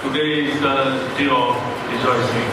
Today is the day of rejoicing.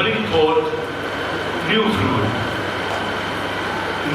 bring forth new fruit.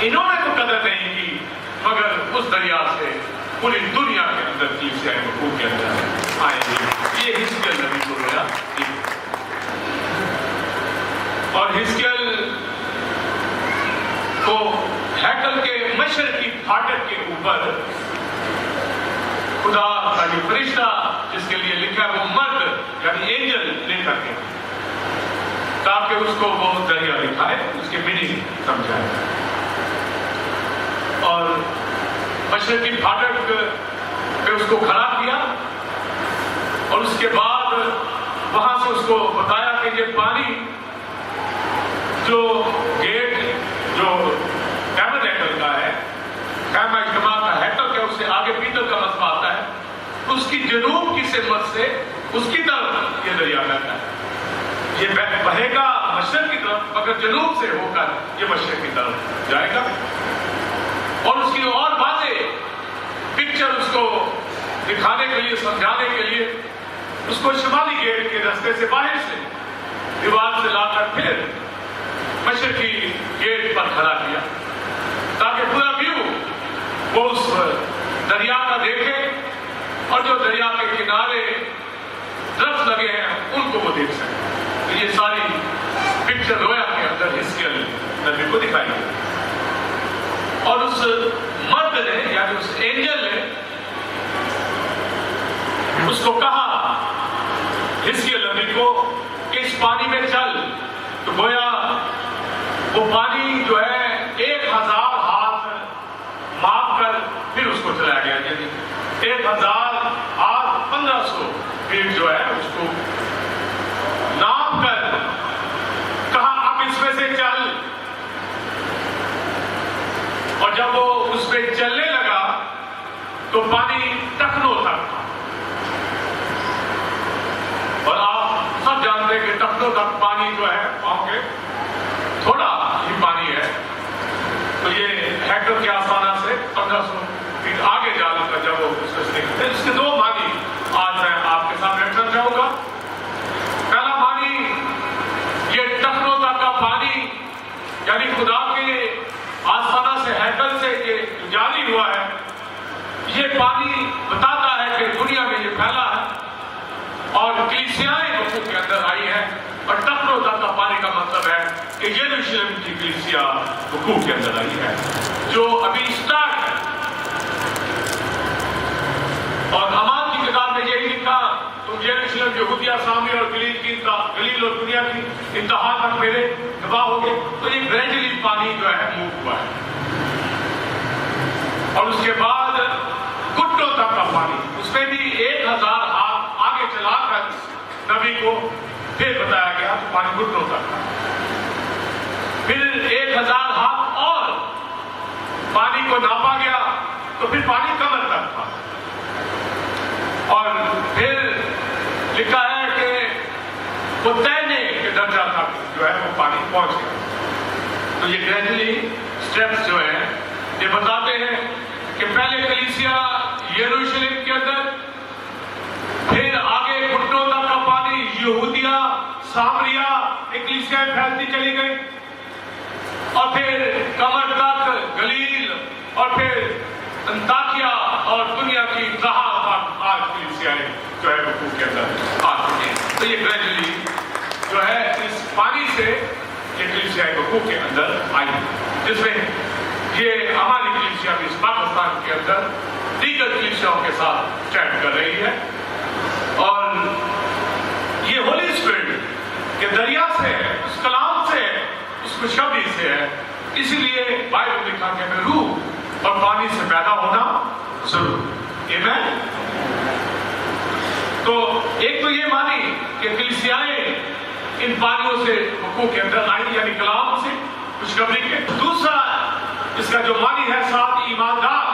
انہوں نے تو قدر نہیں کی، مگر اس دریا سے پوری دنیا کے اندر کلیسیائے وقوع کے اندر آئیں گے۔ یہ حزقیل نبی کو رویا، اور حزقیل کو ہیکل کے مشرقی پھاٹک کے اوپر خدا کا جو فرشتہ جس کے لیے لکھا ہے وہ مرد یعنی اینجل لے کر کے، تاکہ اس کو وہ دریا دکھائے، اس کی میننگ سمجھائے، اور مشرقی پھاٹک پہ اس کو کھڑا کیا، اور اس کے بعد وہاں سے اس کو بتایا کہ یہ پانی جو گیٹ جو ٹیبرنیکل کا ہے، خیمہ اجتماع کا ہیکل کے اس سے آگے پیتل کا مسئلہ آتا ہے، اس کی جنوب کی سمت سے اس کی طرف یہ دریا بہتا ہے، یہ بہے گا مشرق کی طرف، مگر جنوب سے ہو کر یہ مشرق کی طرف جائے گا، اور اس کی اور واضح پکچر اس کو دکھانے کے لیے، سمجھانے کے لیے اس کو شمالی گیٹ کے راستے سے باہر سے دیوار سے لا کر پھر مشرقی گیٹ پر کھڑا کیا، تاکہ پورا ویو وہ اس دریا کا دیکھے، اور جو دریا کے کنارے درخت لگے ہیں ان کو وہ دیکھ سکے۔ یہ ساری پکچر رویا کے اندر حزقیل نبی کو دکھائی گئی، اور اس مرد نے یعنی اس اینجل نے اس کو کہا حزقیل نبی کو کہ اس پانی میں چل، تو گویا وہ پانی جو ہے 1000 ہاتھ ماپ کر پھر اس کو چلایا گیا، یعنی 1000 ہاتھ 1500 فیٹ جو ہے اس کو ناپ کر کہا اب اس میں سے چل، اور جب وہ اس پہ چلنے لگا تو پانی ٹخنوں تک تھا، اور آپ سب جانتے ہیں کہ ٹخنوں تک پانی جو ہے پاؤں کے تھوڑا ہی پانی ہے، تو یہ ہیکل کے آسانہ سے 1500 فیٹ آگے جانے کا جب وہ اس کے 2 معنی آج میں آپ کے سامنے رکھنا چاہوں گا۔ پہلا معنی یہ ٹخنوں تک کا پانی یعنی خدا کے آسانہ سے ہیکل سے یہ جاری ہوا ہے، یہ پانی بتاتا ہے کہ دنیا میں یہ پھیلا ہے اور کلیسیائیں وقوع کے اندر آئی ہے، اور ٹخنوں تک کا پانی کا مطلب ہے کہ یروشلم کی کلیسیا وقوع کے اندر آئی ہے جو ابھی اسٹارٹ ہے، اور اعمال کی کتاب میں یہی لکھا تم یروشلم یہودیہ سامری اور گلیل اور دنیا کی انتہا تک میرے گواہ ہو گئے، تو یہ گریجولی پانی جو ہے موو ہوا ہے، اور اس کے بعد گھٹنوں تک کا پانی، اس میں بھی 1000 ہاتھ آگے چلا کر نبی کو پھر بتایا گیا تو پانی گھٹنوں تک تھا، پھر 1000 ہاتھ اور پانی کو ناپا گیا تو پھر پانی کمر تک تھا، اور پھر لکھا ہے کہ وہ تیرنے کے درجہ تک جو ہے وہ پانی پہنچ گیا۔ تو یہ گریجولی سٹیپس جو ہیں یہ بتاتے ہیں کہ پہلے کلیسیا یروشلم کے اندر، پھر آگے گھٹنوں تک کا پانی یہودیہ سامریا کلیسیا پھیلتی چلی گئی، اور پھر کمر تک گلیل، اور پھر انطاکیہ اور دنیا کی انتہا تک آج کلیسیائیں جو ہے وقوع کے اندر آ چکی ہیں۔ تو یہ گریجولی جو ہے اس پانی سے یہ کلیسیائیں وقوع کے اندر آئی، جس میں یہ ہماری کلیسیا بھی اس پاکستان کے اندر دیگر کلیسیاؤں کے ساتھ اسٹینڈ کر رہی ہے، اور یہ ہولی اسپرٹ کے دریا سے ہے، اس کلام سے ہے، اس خوشخبری سے ہے، اسی لیے بائبل لکھا کہ ہمیں روح اور پانی سے پیدا ہونا ضرور۔ آمین۔ تو ایک تو یہ مانی کہ کلیسیائیں ان پانیوں سے وقوع کے اندر آئی، یعنی کلام سے خوشخبری کے۔ دوسرا اس کا جو مانی ہے ساتھ ایماندار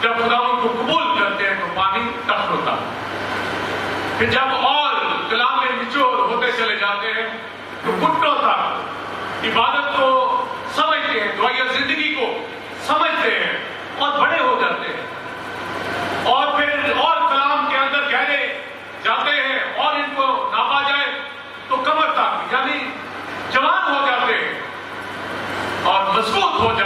جب خدا ان کو قبول کرتے ہیں تو پانی تخت ہوتا ہے، پھر جب اور کلام میں نچوڑ ہوتے چلے جاتے ہیں تو گھٹنوں تک عبادت کو سمجھتے ہیں، دعائیہ زندگی کو سمجھتے ہیں اور بڑے ہو جاتے ہیں، اور پھر اور کلام کے اندر گہرے جاتے ہیں، اور ان کو ناپا جائے تو کمر تک یعنی جوان ہو جاتے ہیں اور مضبوط ہو جاتے ہیں۔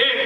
1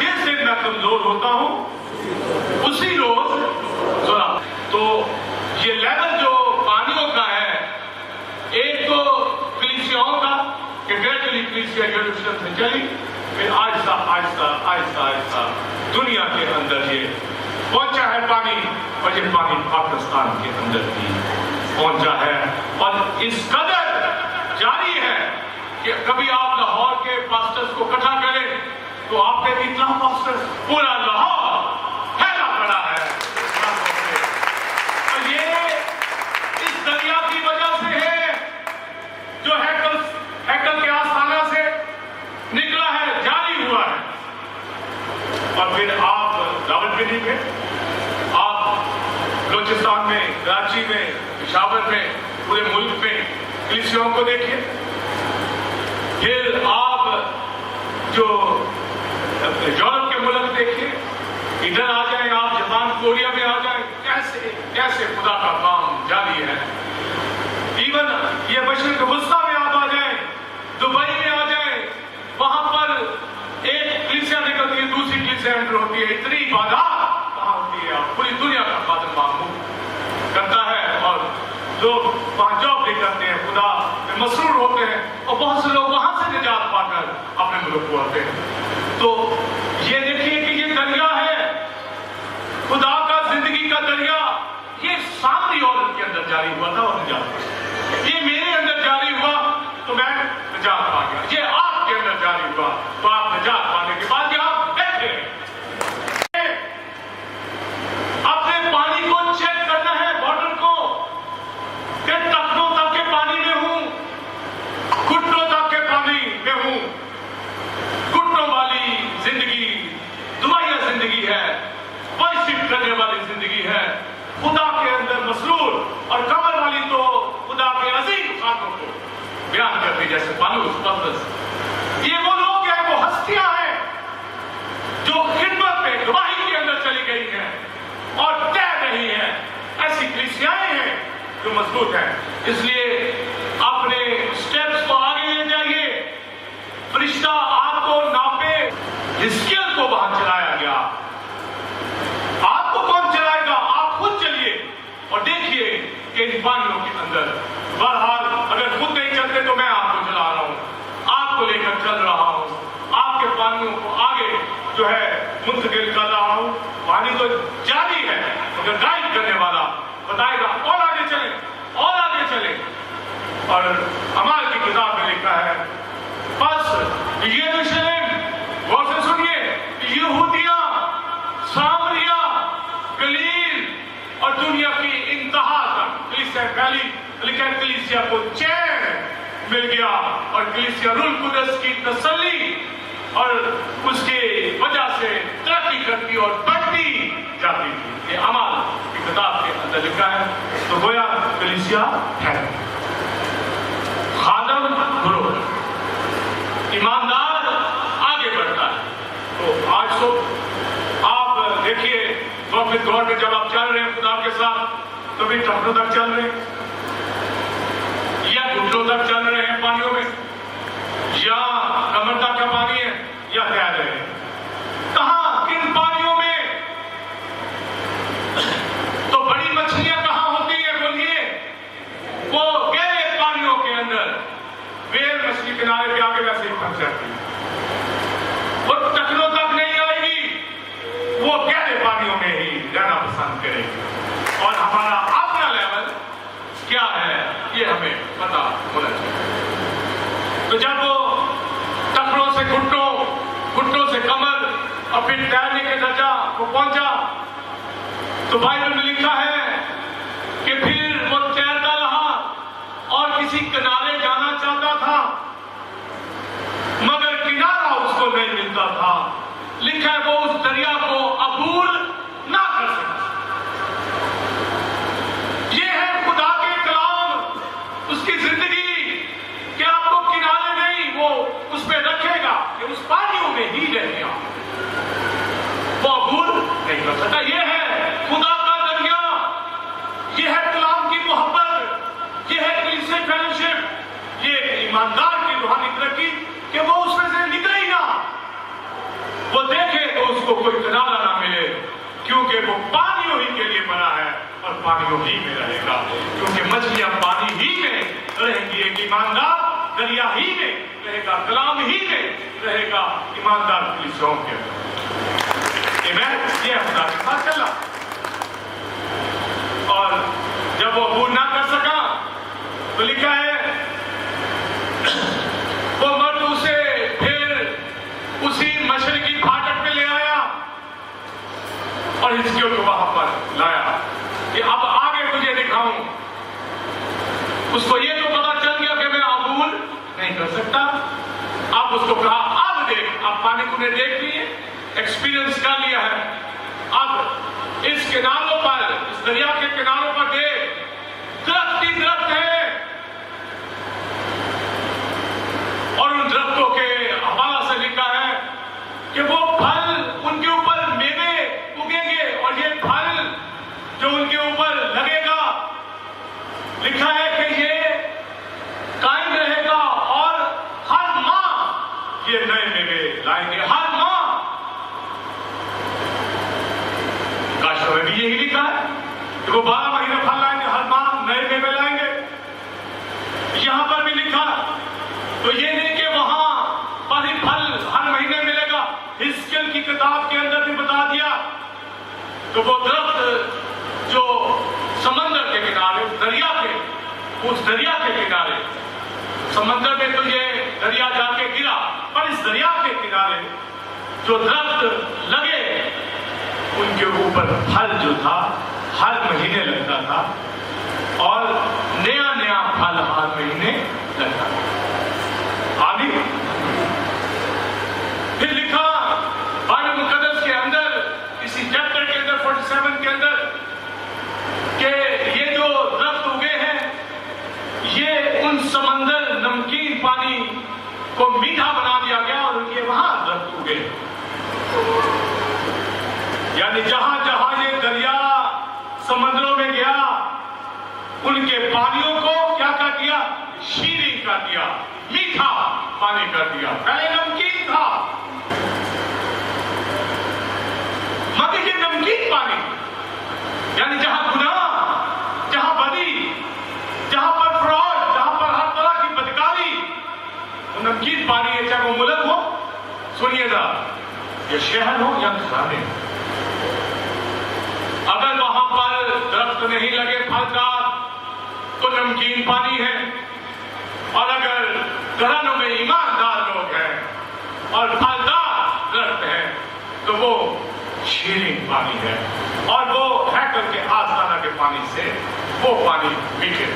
جس دن میں کمزور ہوتا ہوں اسی روز سنا. تو یہ لیول جو پانیوں کا ہے، ایک تو کلیسیاؤں کا کہ گریجولی کلیسیا یروشلم سے چلی، پھر آہستہ آہستہ آہستہ آہستہ دنیا کے اندر یہ پہنچا ہے پانی، اور یہ پانی پاکستان کے اندر بھی پہنچا ہے، اور اس قدر جاری ہے کہ کبھی آپ لاہور کے پاسٹرز کو اکٹھا کریں تو آپ کے اتنا پاسٹر پورا لاہور پھیلا پڑا ہے. اور یہ اس دریا کی وجہ سے ہے جو ہیکل کے آستانہ سے نکلا ہے، جاری ہوا ہے. اور پھر آپ راولپنڈی میں، آپ بلوچستان میں، کراچی میں، پشاور میں، پورے ملک میں کلیسیوں کو دیکھیے. پھر آپ جو یورپ کے ملک دیکھیے، ادھر آ جائیں، آپ جاپان کوریا میں آ جائیں، کیسے کیسے خدا کا کام جاری ہے. ایون یہ مشرق وسطیٰ میں آپ آ جائیں، دبئی میں آ جائیں، وہاں پر ایک کلیسیا نکلتی ہے، دوسری کلیسیا انٹر ہوتی ہے. اتنی بادات کہاں ہوتی ہے؟ پوری دنیا کا خادم معمول کرتا ہے، اور لوگ وہاں جاب بھی کرتے ہیں، خدا میں مسرور ہوتے ہیں، اور بہت سے لوگ وہاں سے نجات پا کر اپنے ملک کو آتے ہیں. تو یہ دیکھیے کہ یہ دریا ہے خدا کا، زندگی کا دریا. یہ سامری عورت کے اندر جاری ہوا تھا اور نجات، یہ میرے اندر جاری ہوا تو میں نجات پا گیا. یہ آپ کے اندر جاری ہوا تو آپ نجات پانے کے بعد یہاں بیٹھے اپنے پانی کو چیک کرنا ہے، واٹر کو، کہ ٹخنوں تک کے پانی میں ہوں، گھٹنوں تک کے پانی میں ہوں. گھٹنوں والی زندگی دعائیا زندگی ہے، ورشپ کرنے والی زندگی ہے، خدا کے اندر مسرور. اور کمر والی تو خدا کے عظیم خاکوں کو بیان کرتی، جیسے پالوس پطرس. یہ وہ لوگ ہیں، وہ ہستیاں ہیں جو خدمت میں گواہی کے اندر چلی گئی ہیں اور تیر رہی ہیں. ایسی کلیسیائیں ہیں جو مضبوط ہیں. اس لیے اپنے سٹیپس کو آگے لے جائیے. فرشتہ آپ کو ناپے، حزقیل کو وہاں چلایا گیا. آپ کو کون چلائے گا؟ آپ خود چلیے اور دیکھیے کہ ان پانیوں کے اندر. بہرحال اگر خود نہیں چلتے تو میں آپ کو چلا رہا ہوں، آپ کو لے کر چل رہا ہوں، آپ کے پانیوں کو آگے جو ہے منتقل کر رہا ہوں. پانی تو جاری ہے، مگر گائیڈ کرنے والا بتائے گا اور آگے چلیں اور آگے چلیں. اور اعمال کی کتاب میں لکھا ہے، بس یروشلم، غور سے سنیے، یہودیہ، سامریا، گلیل اور دنیا کی انتہا تک کلیسیا پھیلی. لیکن کلیسیا کو چین مل گیا اور کلیسیا روح القدس کی تسلی اور اس کی وجہ سے ترقی کرتی اور بڑھتی جاتی تھی. یہ اعمال کی کتاب کے اندر لکھا ہے. تو گویا کلیسیا ہے، خادم گروہ، ایماندار آگے بڑھتا ہے. تو آج تو آپ دیکھیے وقت دور میں جب آپ چل رہے ہیں خدا کے ساتھ، کبھی ٹخنوں تک چل رہے ہیں یا گھٹنوں تک چل رہے ہیں پانیوں میں، یا کمر تک کا پانی ہے یا تیر رہے ہیں. کہاں کن پانیوں میں؟ تو بڑی مچھلیاں کہاں ہوتی ہیں بولیے؟ وہ گہرے پانیوں کے اندر. ویل مچھلی کنارے پہ آ کے ویسے ہی پھنس جاتی ہے، وہ ٹخنوں تک نہیں آئے گی، وہ گہرے پانیوں میں ہی رہنا پسند کرے گی. اور ہمارا اپنا لیول کیا ہے یہ ہمیں پتا ہونا چاہیے. تو جب وہ ٹخنوں سے گھٹنوں، گھٹنوں سے کمر اور پھر تیرنے کے درجہ کو پہنچا، تو بائبل میں لکھا ہے کہ پھر وہ تیرتا رہا اور کسی کنارے جانا چاہتا تھا مگر کنارہ اس کو نہیں ملتا تھا. لکھا ہے وہ اس دریا کو عبور نہ کر سکتا. یہ ہے خدا کے کلام، اس کی زندگی، کہ آپ کو کنارے نہیں، وہ اس پہ رکھے گا کہ اس پانیوں میں ہی رہے گا، وہ عبور نہیں کر سکتا. یہ ہے خدا کا دریا، یہ ہے کلام کی محبت، یہ ہے کلیسیا فیلوشپ، یہ ایماندار کی روحانی ترقی کہ وہ اس میں سے نکلے ہی نہ. وہ دیکھے تو اس کو کوئی کنارہ نہ ملے، کیونکہ وہ پانیوں ہی کے لیے بنا ہے اور پانیوں ہی میں رہے گا، کیونکہ مچھلیاں پانی ہی میں رہیں گی، ایک ایماندار دریا ہی میں رہے گا، کلام ہی میں رہے گا، ایماندار کلیسیوں کے یہ خدا کے ساتھ چلا۔ اور جب وہ عبور نہ کر سکا تو لکھا ہے وہ مرد اسے پھر اسی مشرقی پھاٹک پہ لے آیا اور حزقیل کو وہاں پر لایا کہ اب آگے تجھے دکھاؤں۔ اس کو یہ تو پتا چل گیا کہ میں عبور نہیں کر سکتا۔ اب اس کو کہا اب دیکھ، اب پانی کو نے دیکھ لیے، ایکسپیرینس کر لیا ہے، اب اس کناروں پر، اس دریا کے کناروں پر دیکھ، درخت ہی درخت ہے، اور ان درختوں کے حوالہ سے لکھا ہے کہ وہ پھل ان کے اوپر میوے اگیں گے، اور یہ پھل جو ان کے اوپر لگے گا لکھا ہے کہ یہ قائم رہے گا اور ہر ماہ یہ نئے میوے لائیں گے، ہر ماہ۔ کاشتوں میں بھی یہی لکھا ہے کہ وہ 12 مہینے پھل لائیں گے، ہر ماہ نئے میوے لائیں گے۔ یہاں پر بھی لکھا تو یہ نہیں کہ وہاں پر ہی پھل ہر مہینے ملے گا، حزقیل کی کتاب کے اندر بھی بتا دیا کہ وہ درخت جو سمندر کے کنارے، دریا کے، اس دریا کے کنارے، سمندر میں تو یہ دریا جا کے گرا، پر اس دریا کے کنارے جو درخت لگے ان کے اوپر پھل جو تھا ہر مہینے لگتا تھا، اور نیا نیا پھل ہر مہینے لگتا تھا۔ آگے پھر لکھا بائبل مقدس کے اندر، اسی چیپٹر کے اندر 47 کے اندر، کہ یہ جو درخت اگے ہیں یہ ان سمندر نمکین پانی کو میٹھا بنا دیا گیا، اور یہ وہاں درخت اگے، یعنی جہاں جہاں یہ دریا سمندروں میں گیا ان کے پانیوں کو کیا کر دیا؟ شیریں کر دیا، میٹھا پانی کر دیا۔ پہلے نمکین تھا، مگر یہ نمکین پانی، یعنی جہاں گناہ، جہاں بدی، جہاں پر فراڈ، جہاں پر ہر طرح کی بدکاری، وہ نمکین پانی ہے، چاہے وہ ملک ہو، سنیے گا، یا شہر ہو یا گھرانے۔ اگر وہاں پر درخت نہیں لگے پھلدار تو نمکین پانی ہے، اور اگر گھرانوں میں ایماندار لوگ ہیں اور پھلدار درخت ہے تو وہ شیریں پانی ہے، اور وہ ہیکل کے آستانہ کے پانی سے وہ پانی میٹھے۔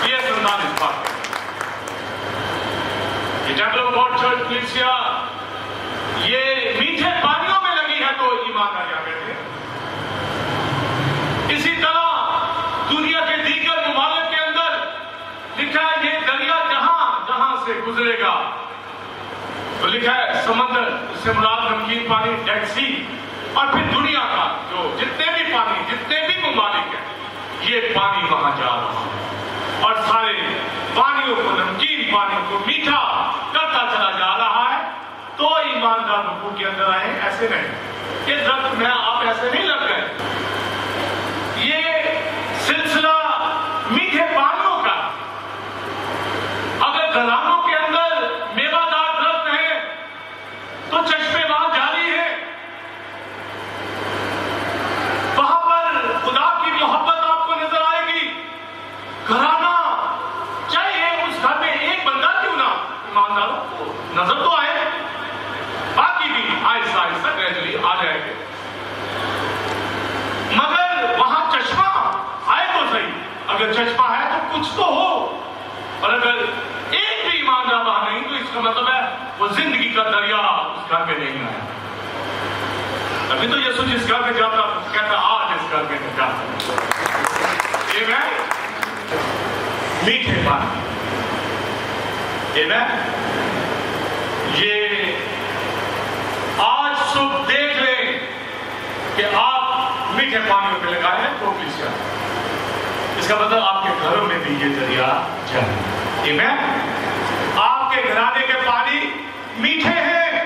یہ سندان اس بات ہے، یہ ٹیمپل آف گاڈ چرچ کلیسیا یہ میٹھے پانیوں میں لگی ہے تو ایماندار آ گئے تھے۔ اسی طرح دنیا کے دیگر ممالک کے اندر لکھا ہے یہ دریا جہاں جہاں سے گزرے گا، تو لکھا ہے سمندر، اس سے مراد نمکین پانی، ڈیڈ سی، اور پھر دنیا کا جو جتنے بھی پانی، جتنے بھی ممالک ہیں، یہ پانی وہاں جا رہا ہے، اور سارے پانیوں کو، نمکین پانی کو میٹھا کرتا چلا جا رہا ہے۔ تو ایماندار رکوع کے اندر آئے، ایسے نہیں، یہ درخت میں آپ ایسے نہیں لگ گئے، یہ سلسلہ میٹھے پانیوں کا۔ اگر گھرانوں کے اندر میوہ دار درخت ہے تو چشمے وہاں جاری ہیں، وہاں پر خدا کی محبت آپ کو نظر آئے گی۔ گھرانہ چاہے اس گھر میں ایک بندہ کیوں نہ، ایمانداروں کو نظر تو آئے، باقی بھی آہستہ آہستہ گریجولی آ جائے گے، مگر وہاں چشمہ آئے تو صحیح۔ اگر چشمہ ہے تو کچھ تو ہو، اور اگر ایک بھی ایماندار وہاں نہیں تو اس کا مطلب ہے وہ زندگی کا دریا اس گھر میں نہیں آیا۔ ابھی تو یسوع جس گھر میں جاتا کہتا آج اس گھر میں نہیں جاتا۔ یہ میں میٹھے پانی، یہ میں یہ آج صبح دیکھ لیں کہ آپ میٹھے پانیوں پہ لگائے ہیں تو کلیسیا، اس کا مطلب آپ کے گھروں میں بھی یہ دریا جاری، آپ کے گھرانے کے پانی میٹھے ہیں،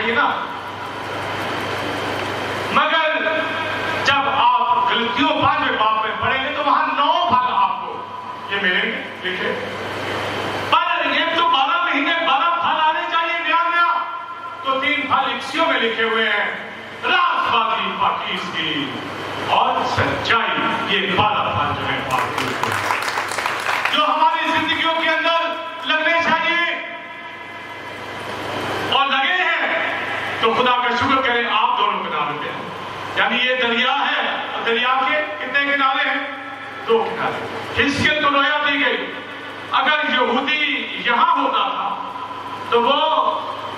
چاہیے نا. مگر جب آپ غلطیوں 5ویں باب میں پڑھیں گے تو وہاں 9 پھل آپ کو یہ ملیں گے لکھے. پر یہ تو 12 مہینے 12 پھل آنے چاہیے نیا. تو 3 پھل اکسیوں میں لکھے ہوئے ہیں: راست بازی، پاکیزگی اور سچائی. یہ 12 پھل جو ہے پاکیزگی جو ہماری زندگیوں کے اندر لگنے چاہیے اور لگے ہیں. تو خدا کا شکر کریں آپ دونوں کنارے پہ ہیں. یعنی یہ دریا ہے، دریا کے کتنے کنارے ہیں؟ 2 کنارے. حزقیل کو رویا دی گئی. اگر یہودی یہاں ہوتا تھا تو وہ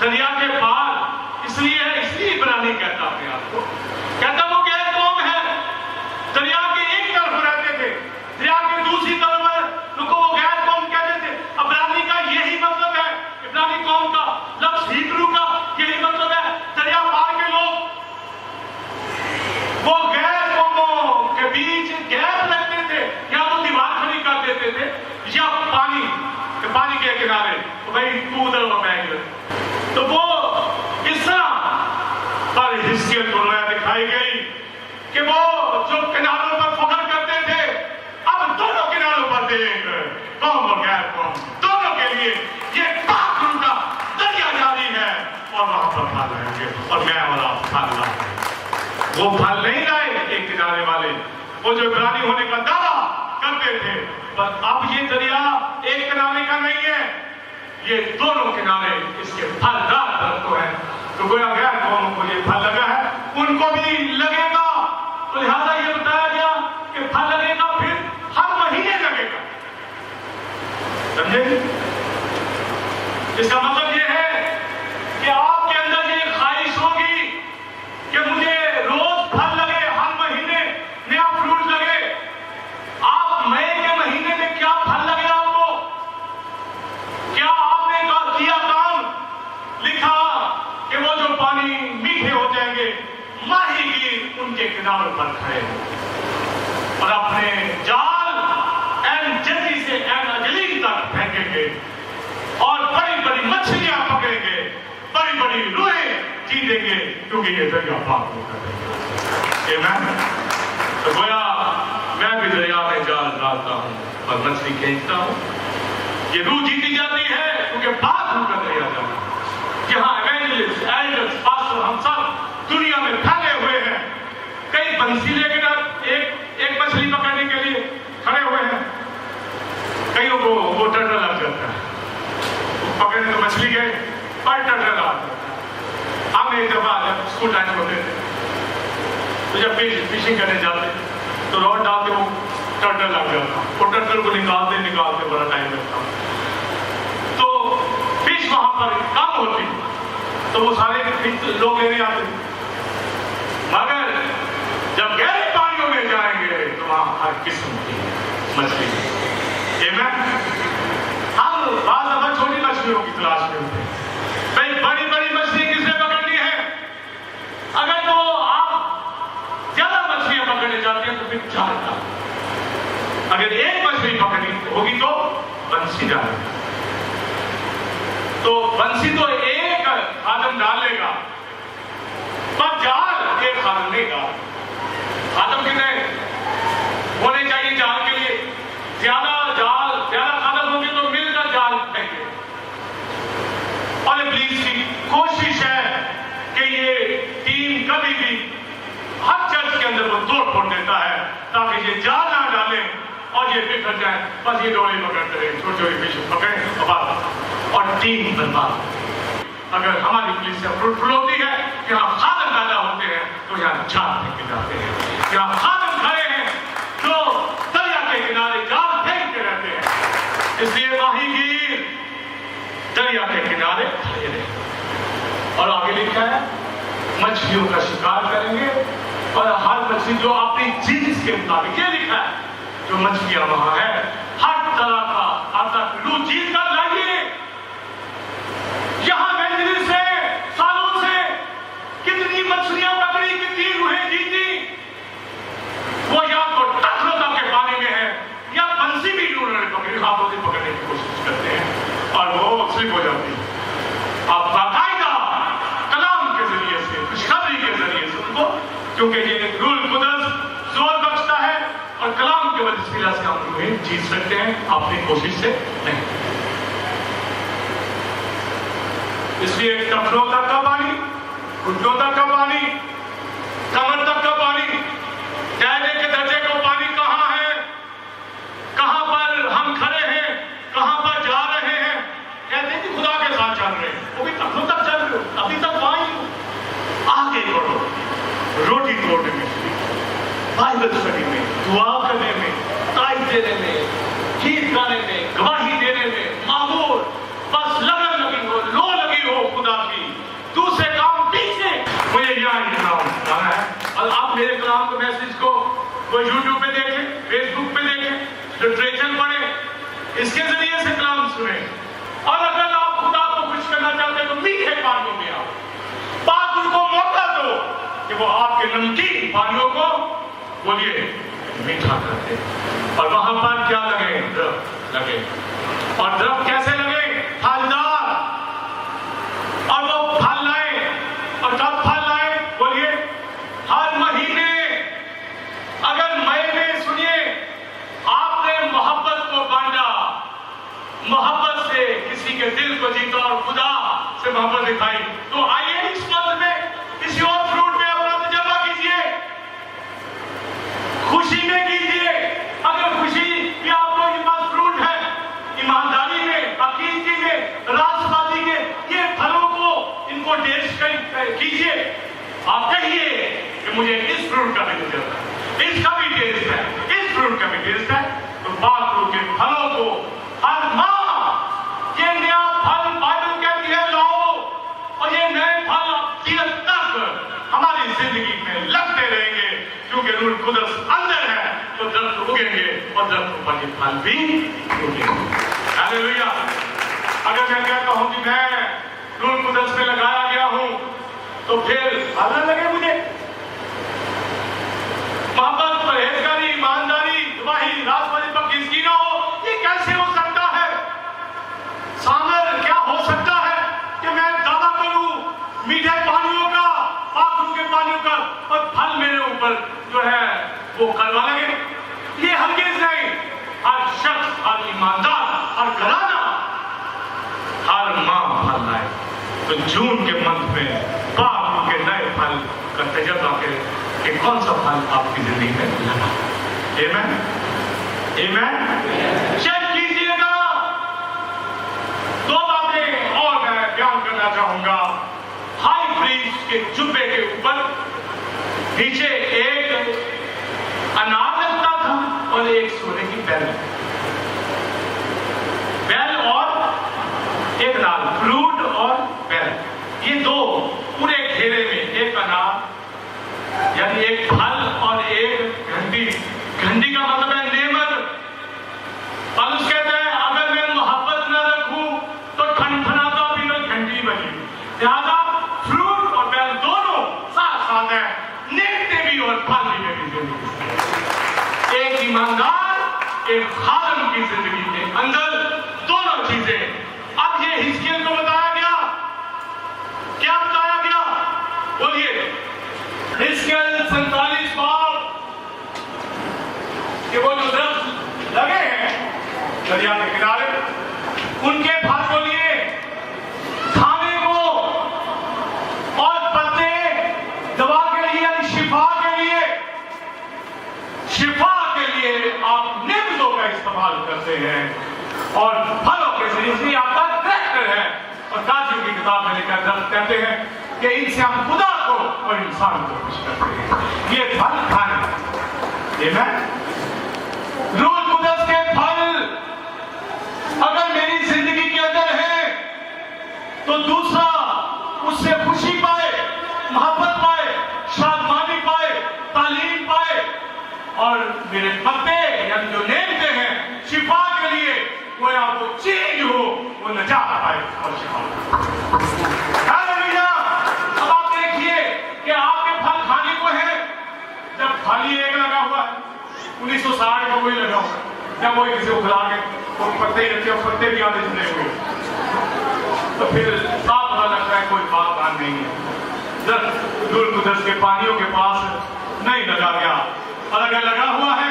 دریا کے پار اس لیے عبرانی کہتا اپنے آپ کو، کہتا وہ غیر قوم ہے. دریا کے ایک طرف رہتے تھے، دریا کے دوسری طرف ان کو وہ غیر قوم کہتے تھے. عبرانی کا یہی مطلب ہے، عبرانی قوم کا لفظ ہیبرو کا یہی مطلب ہے. دریا پار کے لوگ وہ غیر قوموں کے بیچ گیپ رکھتے تھے، یا وہ دیوار کھڑی کر دیتے تھے، یا پانی کے کنارے بھائی تو ادھر اور میں ادھر. تو وہ اس طرح پر حزقیل کو رویا دکھائی گئی کہ وہ جو کناروں پر فخر کرتے تھے اب دونوں کناروں پر دیکھ، قوم اور غیر قوم دونوں کے لیے یہ پاک روح کا دریا جاری ہے اور وہاں پر پھل رہیں گے اور میں اور آپ پھل لائیں گے. وہ پھل نہیں لائے ایک کنارے والے، وہ جو عبرانی ہونے کا دعویٰ کرتے تھے. پر اب یہ دریا ایک کنارے کا نہیں ہے، یہ دونوں کنارے اس کے پھلدار درختوں ہیں. تو گویا غیر قوموں کو یہ پھل لگا ہے، ان کو بھی لگے گا. تو لہذا یہ بتایا گیا کہ پھل لگے گا، پھر ہر مہینے لگے گا. سمجھے؟ اس کا مطلب یہ ہے کہ آپ کے اندر یہ خواہش ہوگی کہ مجھے روز پھل لگے، ہر مہینے نیا فروٹ لگے. آپ مئی کے مہینے میں کیا پھل لگے آپ کو؟ کیا آپ نے کیا کام لکھا کہ وہ جو پانی میٹھے ہو جائیں گے ماہی گیر ان کے کناروں پر کھڑے اور اپنے جال این جتی سے این اجلین تک پھینکیں گے اور بڑی بڑی مچھلیاں پکڑیں گے، بڑی بڑی روحیں جیتیں گے، کیونکہ یہ دریا پاک ہو کر تو گویا میں بھی دریا میں جال ڈالتا ہوں اور مچھلی کھینچتا ہوں. یہ روح جیتی جاتی ہے کیونکہ پاک ہو کر دریا جاتا ہے. یہاں ایونجلسٹ، ایلڈرز، پاسٹر ہم سب دنیا میں پھیلے ہوئے ہیں. کئی بنسی لے کر ایک مچھلی پکڑنے کے لیے کھڑے ہوئے ہیں. کئیوں کو وہ ڈر لگ جاتا ہے، پکڑنے تو مچھلی گئے پر ڈر لگا جاتا ہے. ہم ایک دفعہ جب اسکول ٹائم ہوتے تھے تو جب فشنگ کرنے جاتے تو راڈ ڈالتے وہ ٹرٹل لگ جاتا، وہ ٹرٹل کو نکالتے بڑا ٹائم لگتا. تو فش وہاں پر کم ہوتی تو وہ سارے لوگ لینے آتے. مگر جب گہرے پانیوں میں جائیں گے تو وہاں ہر قسم کی مچھلی. ہم بعض دفعہ چھوٹی مچھلیوں کی تلاش میں ہوتے ہیں. بھائی بڑی بڑی مچھلی کس نے پکڑنی ہے؟ اگر تو آپ زیادہ مچھلیاں پکڑنے جاتے ہیں تو پھر چار. اگر ایک مچھلی پکڑنی ہوگی تو بنسی ڈالے گا. تو بنسی تو ایک خادم ڈال لے گا، پر جال ایک خادم نہیں گا. خادم کتنے ہونے چاہیے جال کے لیے؟ زیادہ خادم ہوں گے تو مل کر جال پھینکیں گے. اور ابلیس کی کوشش ہے کہ یہ ٹیم کبھی بھی ہر چرچ کے اندر وہ توڑ پھوڑ دیتا ہے تاکہ یہ جال نہ ڈالیں اور یہ بکھر جائیں. بس یہ ڈوڑے پکڑتے رہے، چھوٹی چھوٹی فش پکڑیں اور ٹیم برباد. اگر ہماری پولیس سے فروٹفل ہوتی ہے کہ ہم خادم پیدا ہوتے ہیں تو یہاں جال پھینکے جاتے ہیں. یہاں خادم کھڑے ہیں جو دریا کے کنارے جال پھینکتے رہتے ہیں. اس لیے ماہی گیر دریا کے کنارے کھڑے رہے. اور آگے لکھا ہے مچھلیوں کا شکار کریں گے اور ہر مچھلی جو اپنی جنس کے مطابق، یہ لکھا ہے جو مچھلیاں وہاں ہے ہر طرح کا آتا لو جیت کر لائیے. یہاں بینجلی سے سالوں سے کتنی مچھلیاں پکڑی، کتنی روحیں جیتی. وہ یا تو ٹکروتا کے پانی میں ہے یا بنسی بھی انہوں نے پکڑی، ہاتھوں سے پکڑنے کی کوشش کرتے ہیں اور وہ سلپ ہو جاتی ہے. اب باقاعدہ کلام کلام کے وسیلہ سے ہم روحیں جیت سکتے ہیں، اپنی کوشش سے نہیں۔ اس لیے کپڑوں تک کا پانی، گھٹنوں تک کا پانی، کمر تک کا پانی، کہنے کے درجے کا پانی کہاں ہے، کہاں پر ہم کھڑے ہیں، کہاں پر جا رہے ہیں؟ کہتے ہیں کہ خدا کے ساتھ چل رہے ہیں، وہ بھی کپڑوں تک چل رہے ہو، ابھی تک وہاں ہی ہو۔ آگے بڑھو، روٹی توڑنے میں، بائبل اسٹڈی میں، دعا کرنے میں، تائید دینے میں، گیت گانے میں، گواہی دینے میں، معمول بس لگن لگی ہو، لو لگی ہو خدا کی، دوسرے کام پیچھے۔ مجھے یہاں کلام سنانا ہے، اور آپ میرے کلام کو میسج کو وہ یوٹیوب پہ دیکھیں، فیس بک پہ دیکھیں، لٹریچر پڑھیں، اس کے ذریعے سے کلام سنیں۔ اور اگر آپ خدا کو خوش کرنا چاہتے ہیں تو میٹھے پانیوں میں آؤ، پاک ان کو موقع دو کہ وہ آپ کے نمکین پانیوں کو بولیے میٹھا کر دے۔ اور وہاں پر کیا لگے؟ درخت لگے، اور درخت کیسے لگے؟ پھلدار، اور وہ پھل لائے، اور کب پھل لائے؟ بولیے ہر مہینے۔ اگر مئی میں سنیے آپ نے محبت کو بانٹا، محبت سے کسی کے دل کو جیتا اور خدا سے محبت دکھائی، تو آئیے اس منتھ میں کسی اور فروٹ میں اپنا تجربہ کیجیے، خوشی میں کیجیے۔ اگر خوشی بھی آپ لوگوں کے پاس فروٹ ہے، ایمانداری میں، عقیدتی میں، راست بازی کے، یہ پھلوں کو ان کو ٹیسٹ کیجیے۔ آپ کہیے کہ مجھے اس فروٹ کا بھی تجربہ ہے، اس کا بھی ٹیسٹ ہے، اس فروٹ کا بھی ٹیسٹ ہے، تو پاک روح کے پھلوں کو ہر ماہ یہ نیا پھل بائبل کہتی ہے لاؤ، اور یہ نئے پھل قیامت تک ہماری زندگی میں لگتے رہیں گے، کیونکہ روح القدس اندر ہے تو درخت اگیں گے اور درخت پر یہ پھل بھی اگیں گے۔ ہاللیلویا۔ اگر میں کہتا ہوں کہ میں روح القدس میں لگایا گیا ہوں تو پھر پھل نہ لگے مجھے؟ محبت، پرہیزگاری، ایمانداری، گواہی، راست بازی پر کس کی نہ ہو، یہ کیسے ہو سکتا ہے؟ سامر کیا ہو سکتا ہے کہ میں دعویٰ کروں میٹھے پانیوں کا، پاک روح کے پانیوں کا، اور پھل میرے اوپر جو ہے وہ کڑوا لگے؟ یہ ہرگز نہیں۔ ہر شخص، ہر ایماندار، ہر گھرانہ ہر ماہ پھل لائے، تو جون کے منتھ میں پاک روح کے نئے پھل کا تجربہ کرے کہ کون سا پھل آپ کی زندگی میں لگا۔ آمین، آمین۔ چیک کیجیے گا۔ دو باتیں اور میں بیان کرنا چاہوں گا۔ ہائی پریسٹ کے جبے کے اوپر نیچے ایک انار لگتا تھا اور ایک سونے کی بیل، بیل اور ایک انار، فروٹ اور بیل، یہ دو پورے گھیرے میں، ایک انار یعنی ایک پھل اور ایک گھنٹی۔ گھنٹی کا مطلب ہے نعمت۔ پالوس کہتا ہے اگر میں محبت نہ رکھوں تو ٹھنٹھناتا بھی تو گھنٹی بجے، لہذا فروٹ اور بیل دونوں ساتھ ساتھ ہیں، نعمتیں بھی اور پھل بھی میری زندگی۔ ایک ایماندار، ایک خادم کی زندگی کے اندر دونوں چیزیں۔ اب یہ حزقیل کو بتایا گیا، کیا بتایا گیا؟ بولیے حزقیل 47 بار کہ وہ جو درخت لگے ہیں دریا کے کنارے، ان کے پھل کو لیے کھانے کو، اور پتے دوا کے لیے، شفا کے لیے، شفا کے لیے آپ نعمتوں کا استعمال کرتے ہیں اور پھلوں کے ذریعے سے آپ کا کریکٹر ہے۔ اور تاجر کی کتاب میں لکھا درخت کہتے ہیں کہ ان سے ہم خدا کو اور انسان کو خوش کرتے ہیں، یہ پھل کھانے۔ آمین۔ روح القدس کے پھل اگر میری زندگی کے اندر ہے تو دوسرا اس سے خوشی پائے، محبت پائے، شادمانی پائے، تعلیم پائے، اور میرے پتے یعنی جو نعمتیں ہیں شفا کے لیے وہ آپ کو چینج ہو، وہ نجات پائے اور شفا۔ ہاللیلویا۔ اب آپ دیکھیے کہ آپ کے پھل کھانے کو ہیں، جب خالی ایک لگا ہوا ہے، 1960 کا وہی لگا ہوا ہے، جب وہی کسی کو کھلا کے وہ پتے ہی رکھے اور پتے بھی آدھے چلے ہوئے، تو پھر صاف پتہ لگتا ہے کوئی بات بات نہیں ہے۔ جب روح القدس کے پانیوں کے پاس نہیں لگا گیا، اور اگر لگا ہوا ہے